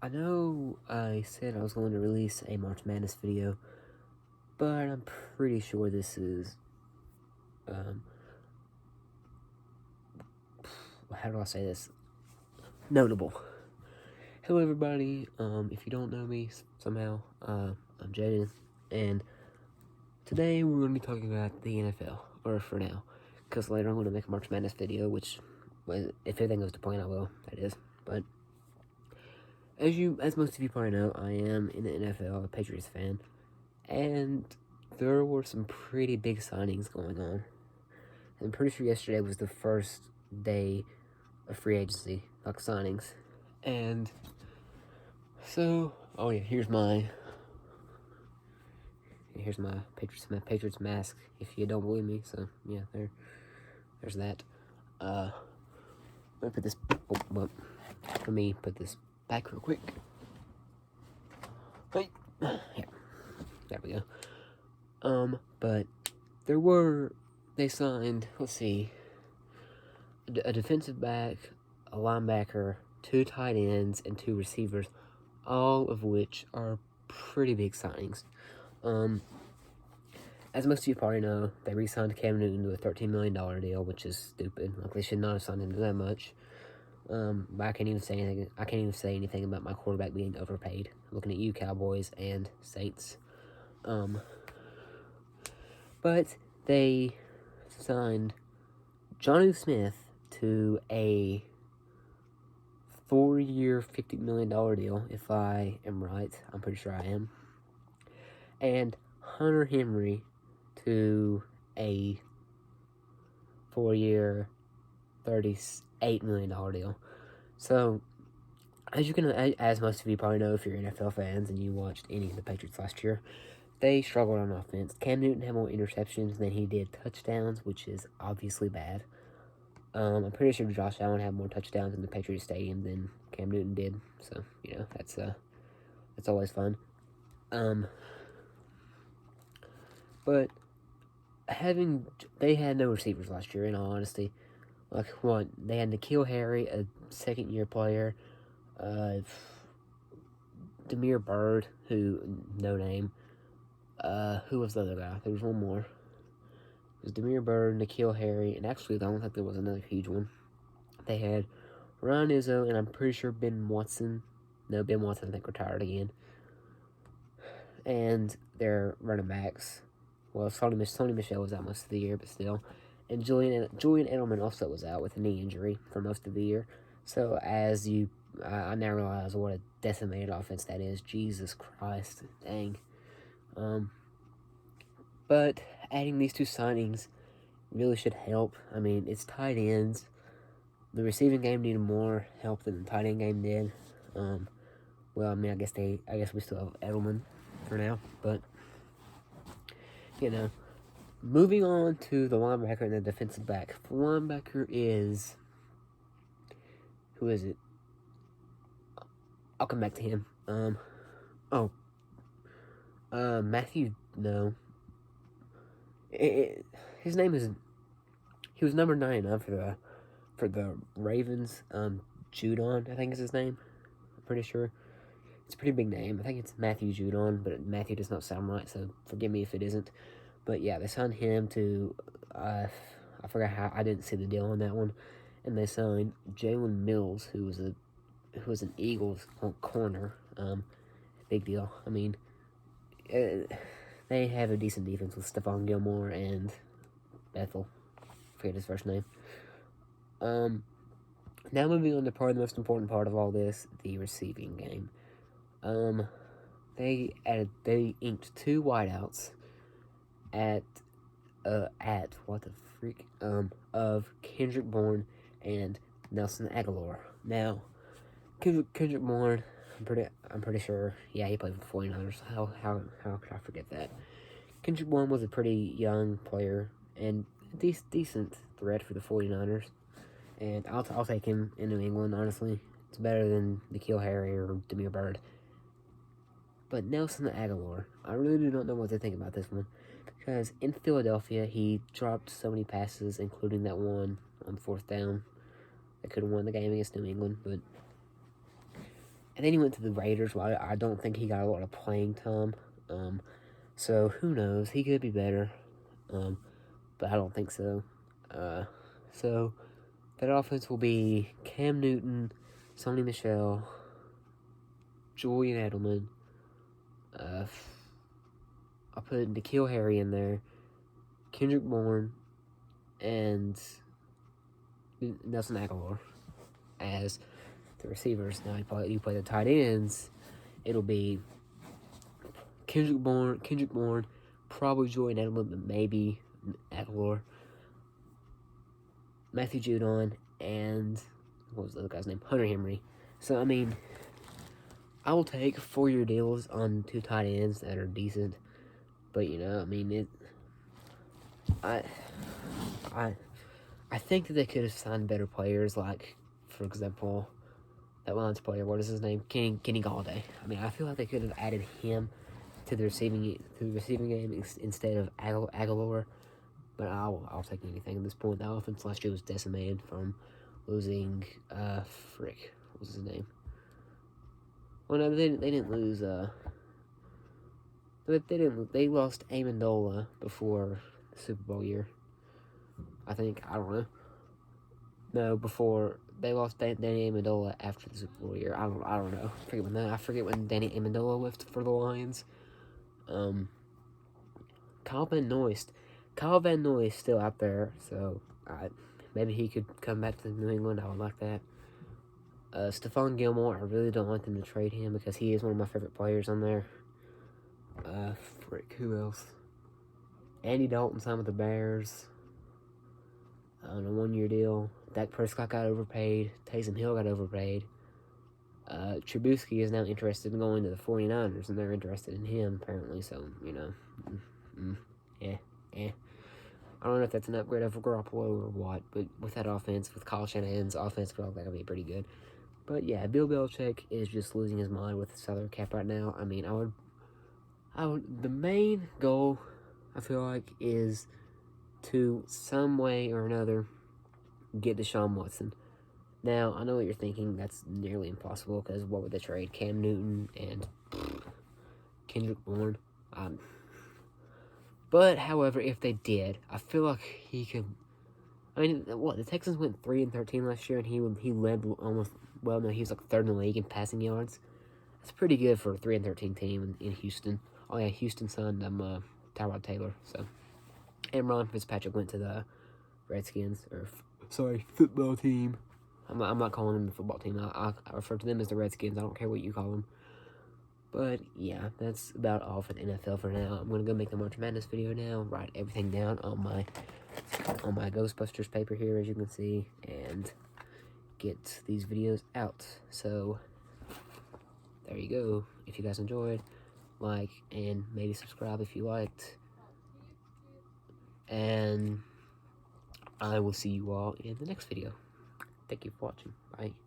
I know I said I was going to release a March Madness video, but I'm pretty sure this is, how do I say this? Notable. Hello everybody, if you don't know me somehow, I'm Jaden, and today we're going to be talking about the NFL, or for now, because later I'm going to make a March Madness video, which, if everything goes to plan, I will, that is, but as most of you probably know, I am in the NFL, a Patriots fan, and there were some pretty big signings going on. I'm pretty sure yesterday was the first day of free agency, like signings. And so, oh yeah, here's my Patriots mask. If you don't believe me, so yeah, there's that. Let me put this. Let me put this back real quick. Wait, yeah, there we go. But they signed. Let's see, a defensive back, a linebacker, 2 tight ends, and 2 receivers, all of which are pretty big signings. As most of you probably know, they re-signed Cam Newton to a $13 million deal, which is stupid. Like, they should not have signed him to that much. But I can't even say anything about my quarterback being overpaid. Looking at you, Cowboys and Saints. But they signed Jonnu Smith to a 4-year, $50 million deal, if I am right. I'm pretty sure I am. And Hunter Henry to a 4-year, $38 million deal. So, as most of you probably know, if you're NFL fans and you watched any of the Patriots last year, they struggled on offense. Cam Newton had more interceptions than he did touchdowns, which is obviously bad. I'm pretty sure Josh Allen had more touchdowns in the Patriots Stadium than Cam Newton did. So, that's always fun. But they had no receivers last year, in all honesty. Like, what? They had N'Keal Harry, a second-year player, Demir Bird, who, no name. Who was the other guy? There was one more. It was Demir Bird, N'Keal Harry, and actually, I don't think there was another huge one. They had Ryan Izzo, and I'm pretty sure Ben Watson. No, Ben Watson, I think, retired again. And their running backs. Well, Sony Michel was out most of the year, but still. And Julian Edelman also was out with a knee injury for most of the year. So, I now realize what a decimated offense that is. Jesus Christ, dang. But adding these 2 signings really should help. I mean, it's tight ends. The receiving game needed more help than the tight end game did. Well, I mean, I guess we still have Edelman for now, but moving on to the linebacker and the defensive back. The linebacker is, who is it? I'll come back to him. Matthew, no. His name is, he was number 99 for the Ravens. Judon, I think is his name. I'm pretty sure. It's a pretty big name. I think it's Matthew Judon, but Matthew does not sound right, so forgive me if it isn't. But yeah, they signed him to, I forgot how, I didn't see the deal on that one. And they signed Jalen Mills, who was an Eagles corner. Big deal. I mean, they have a decent defense with Stephon Gilmore and Bethel. Forget his first name. Now moving on to probably the most important part of all this, the receiving game. They inked 2 wideouts at what the freak of Kendrick Bourne and Nelson Aguilar. Now, Kendrick Bourne, I'm pretty sure, yeah, he played for the 49ers. How could I forget that? Kendrick Bourne was a pretty young player and decent threat for the 49ers. And I'll take him in New England, honestly. It's better than N'Keal Harry or Demir Bird. But Nelson Aguilar, I really do not know what to think about this one. Because in Philadelphia, he dropped so many passes, including that one on 4th down. That could have won the game against New England, but And then he went to the Raiders. Well, I don't think he got a lot of playing time. So who knows? He could be better. But I don't think so. So that offense will be Cam Newton, Sonny Michel, Julian Edelman. I'll put N'Keal Harry in there, Kendrick Bourne, and Nelson Aguilar as the receivers. Now you play the tight ends. It'll be Kendrick Bourne, probably Julian Edelman, but maybe Aguilar, Matthew Judon, and what was the other guy's name? Hunter Henry. So I mean, I will take 4-year deals on 2 tight ends that are decent, but you know, I mean, I think that they could have signed better players, like, for example, that Lions player, what is his name? Kenny Galladay. I mean, I feel like they could have added him to the receiving game instead of Aguilar. But I'll take anything at this point. The offense last year was decimated from losing what was his name? Well, no, they didn't lose. They lost Amendola before the Super Bowl year. I think, I don't know. No, before they lost Danny Amendola after the Super Bowl year. I don't know. I forget when Danny Amendola left for the Lions. Kyle Van Noy is still out there, so maybe he could come back to New England. I would like that. Stephon Gilmore, I really don't want them to trade him because he is one of my favorite players on there. Who else? Andy Dalton signed with the Bears on a 1-year deal. Dak Prescott got overpaid. Taysom Hill got overpaid. Trubisky is now interested in going to the 49ers, and they're interested in him, apparently, so, you know, I don't know if that's an upgrade over Garoppolo or what, but with that offense, with Kyle Shanahan's offense, I feel like that'll be pretty good. But yeah, Bill Belichick is just losing his mind with the salary cap right now. I mean, the main goal, I feel like, is to some way or another get Deshaun Watson. Now, I know what you're thinking. That's nearly impossible because what would they trade? Cam Newton and Kendrick Bourne. But, however, if they did, I feel like he could. I mean, the Texans went 3-13 last year, and he led almost. Well, no, he was like 3rd in the league in passing yards. That's pretty good for a 3-13 team in Houston. Oh yeah, Houston signed Tyrod Taylor. So, and Ron Fitzpatrick went to the Redskins, football team. I'm not calling them the football team. I refer to them as the Redskins. I don't care what you call them. But yeah, that's about all for the NFL for now. I'm gonna go make the March Madness video now. Write everything down on my Ghostbusters paper here, as you can see, and get these videos out. So there you go. If you guys enjoyed, like and maybe subscribe if you liked. And I will see you all in the next video. Thank you for watching. Bye.